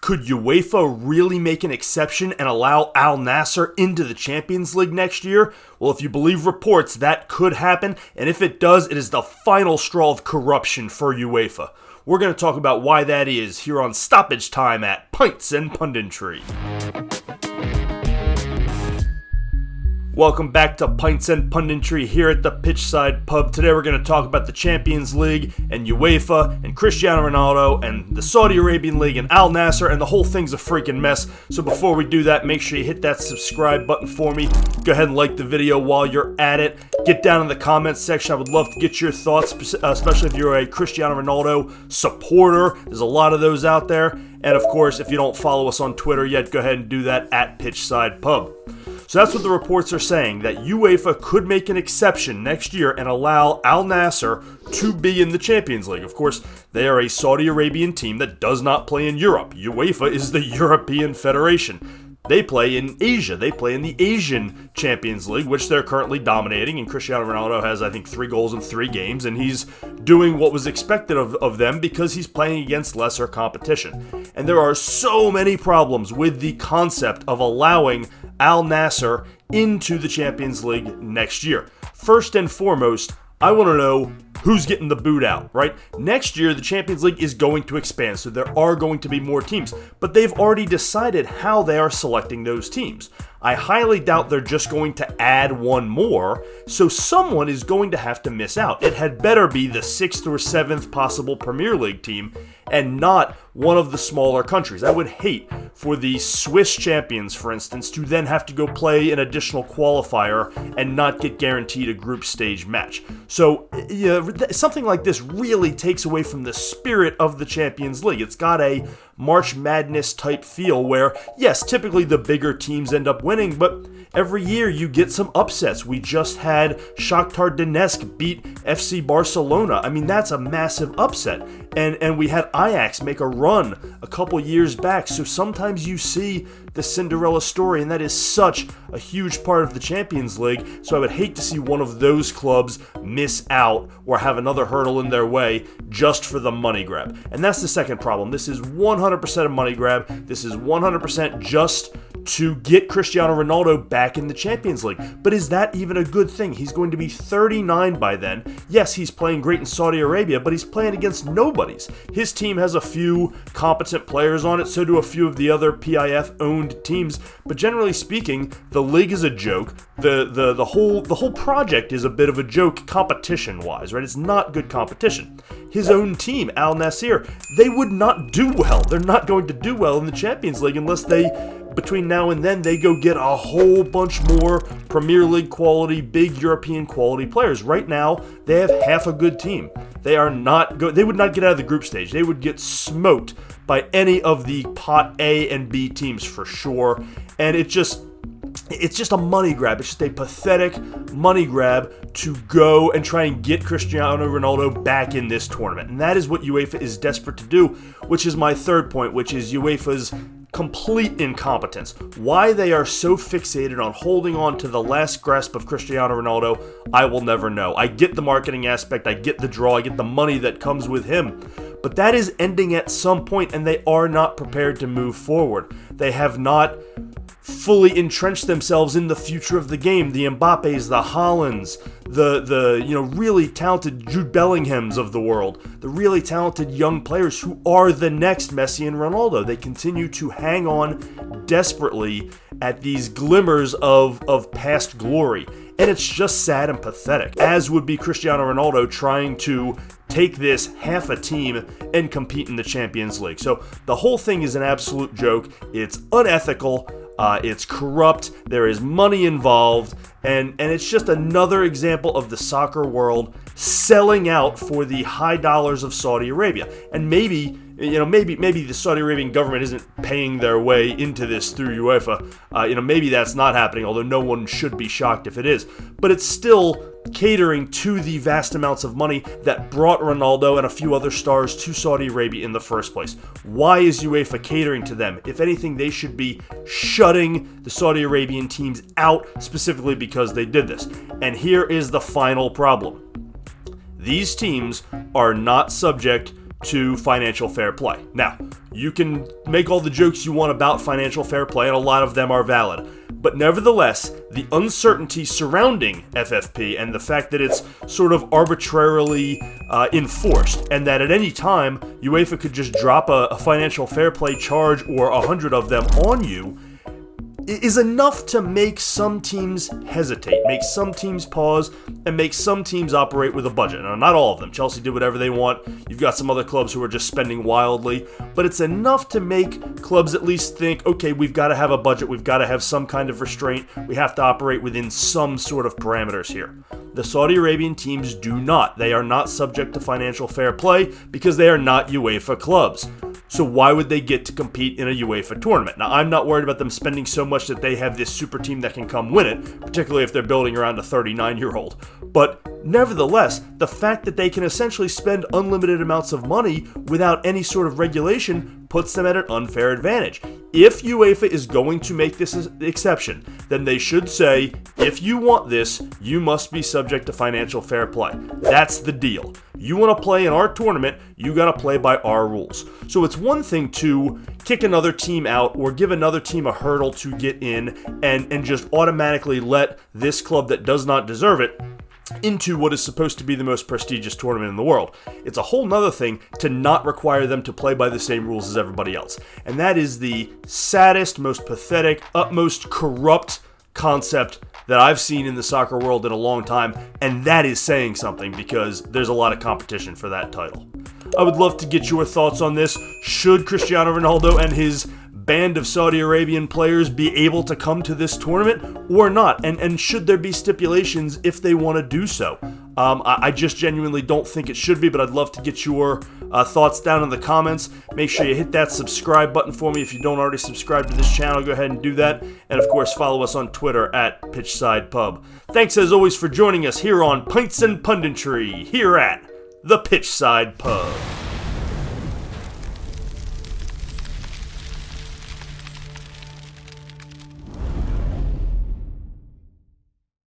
Could UEFA really make an exception and allow Al-Nassr into the Champions League next year? Well, if you believe reports, that could happen, and if it does, it is the final straw of corruption for UEFA. We're going to talk about why that is here on Stoppage Time at Pints and Punditry. Welcome back to Pints and Punditry here at the Pitchside Pub. Today we're going to talk about the Champions League and UEFA and Cristiano Ronaldo and the Saudi Arabian League and Al-Nassr, and the whole thing's a freaking mess. So before we do that, make sure you hit that subscribe button for me. Go ahead and like the video while you're at it. Get down in the comments section. I would love to get your thoughts, especially if you're a Cristiano Ronaldo supporter. There's a lot of those out there. And of course, if you don't follow us on Twitter yet, go ahead and do that at Pitchside Pub. So that's what the reports are saying, that UEFA could make an exception next year and allow Al-Nassr to be in the Champions League. Of course, they are a Saudi Arabian team that does not play in Europe. UEFA is the European Federation. They play in Asia. They play in the Asian Champions League, which they're currently dominating. And Cristiano Ronaldo has, I think, 3 goals in 3 games. And he's doing what was expected of them because he's playing against lesser competition. And there are so many problems with the concept of allowing Al-Nassr into the Champions League next year. First and foremost, I want to know who's getting the boot out, right? Next year, the Champions League is going to expand, so there are going to be more teams. But they've already decided how they are selecting those teams. I highly doubt they're just going to add one more, so someone is going to have to miss out. It had better be the 6th or 7th possible Premier League team and not one of the smaller countries. I would hate for the Swiss champions, for instance, to then have to go play an additional qualifier and not get guaranteed a group stage match. So something like this really takes away from the spirit of the Champions League. It's got a March Madness type feel where, yes, typically the bigger teams end up winning, but every year you get some upsets. We just had Shakhtar Donetsk beat FC Barcelona. I mean, that's a massive upset. And we had Ajax make a run a couple years back. So sometimes you see the Cinderella story, and that is such a huge part of the Champions League. So I would hate to see one of those clubs miss out or have another hurdle in their way just for the money grab. And that's the second problem. This is 100% a money grab. This is 100% just to get Cristiano Ronaldo back in the Champions League. But is that even a good thing? He's going to be 39 by then. Yes, he's playing great in Saudi Arabia, but he's playing against nobodies. His team has a few competent players on it, so do a few of the other PIF-owned teams. But generally speaking, the league is a joke. The whole project is a bit of a joke competition-wise, right? It's not good competition. His own team, Al-Nassr, they would not do well. They're not going to do well in the Champions League unless between now and then, they go get a whole bunch more Premier League quality, big European quality players. Right now, they have half a good team. They are not good. They would not get out of the group stage. They would get smoked by any of the pot A and B teams for sure. And it's just a money grab. It's just a pathetic money grab to go and try and get Cristiano Ronaldo back in this tournament. And that is what UEFA is desperate to do, which is my third point, which is UEFA's complete incompetence. Why they are so fixated on holding on to the last grasp of Cristiano Ronaldo, I will never know. I get the marketing aspect, I get the draw, I get the money that comes with him. But that is ending at some point, and they are not prepared to move forward. They have not fully entrenched themselves in the future of the game. The Mbappes, the Haalands, the really talented Jude Bellinghams of the world, the really talented young players who are the next Messi and Ronaldo. They continue to hang on desperately at these glimmers of past glory. And it's just sad and pathetic, as would be Cristiano Ronaldo trying to take this half a team and compete in the Champions League. So the whole thing is an absolute joke. It's unethical. It's corrupt. There is money involved, and it's just another example of the soccer world selling out for the high dollars of Saudi Arabia. And maybe the Saudi Arabian government isn't paying their way into this through UEFA. Maybe that's not happening, although no one should be shocked if it is. But it's still catering to the vast amounts of money that brought Ronaldo and a few other stars to Saudi Arabia in the first place. Why is UEFA catering to them? If anything, they should be shutting the Saudi Arabian teams out specifically because they did this. And here is the final problem. These teams are not subject to financial fair play. Now, you can make all the jokes you want about financial fair play, and a lot of them are valid. But nevertheless, the uncertainty surrounding FFP and the fact that it's sort of arbitrarily enforced, and that at any time UEFA could just drop a financial fair play charge or 100 of them on you, is enough to make some teams hesitate, make some teams pause, and make some teams operate with a budget. Now, not all of them. Chelsea did whatever they want. You've got some other clubs who are just spending wildly. But it's enough to make clubs at least think, okay, we've got to have a budget. We've got to have some kind of restraint. We have to operate within some sort of parameters here. The Saudi Arabian teams do not. They are not subject to financial fair play because they are not UEFA clubs. So why would they get to compete in a UEFA tournament? Now, I'm not worried about them spending so much that they have this super team that can come win it, particularly if they're building around a 39-year-old. But nevertheless, the fact that they can essentially spend unlimited amounts of money without any sort of regulation puts them at an unfair advantage. If UEFA is going to make this an exception, then they should say, if you want this, you must be subject to financial fair play. That's the deal. You want to play in our tournament, you got to play by our rules. So it's one thing to kick another team out or give another team a hurdle to get in and just automatically let this club that does not deserve it into what is supposed to be the most prestigious tournament in the world. It's a whole nother thing to not require them to play by the same rules as everybody else. And that is the saddest, most pathetic, utmost corrupt concept that I've seen in the soccer world in a long time, and that is saying something because there's a lot of competition for that title. I would love to get your thoughts on this. Should Cristiano Ronaldo and his band of Saudi Arabian players be able to come to this tournament or not? And should there be stipulations if they want to do so? I just genuinely don't think it should be, but I'd love to get your thoughts down in the comments. Make sure you hit that subscribe button for me if you don't already subscribe to this channel. Go ahead and do that. And of course, follow us on Twitter at Pitchside Pub. Thanks as always for joining us here on Pints and Punditry here at the Pitchside Pub.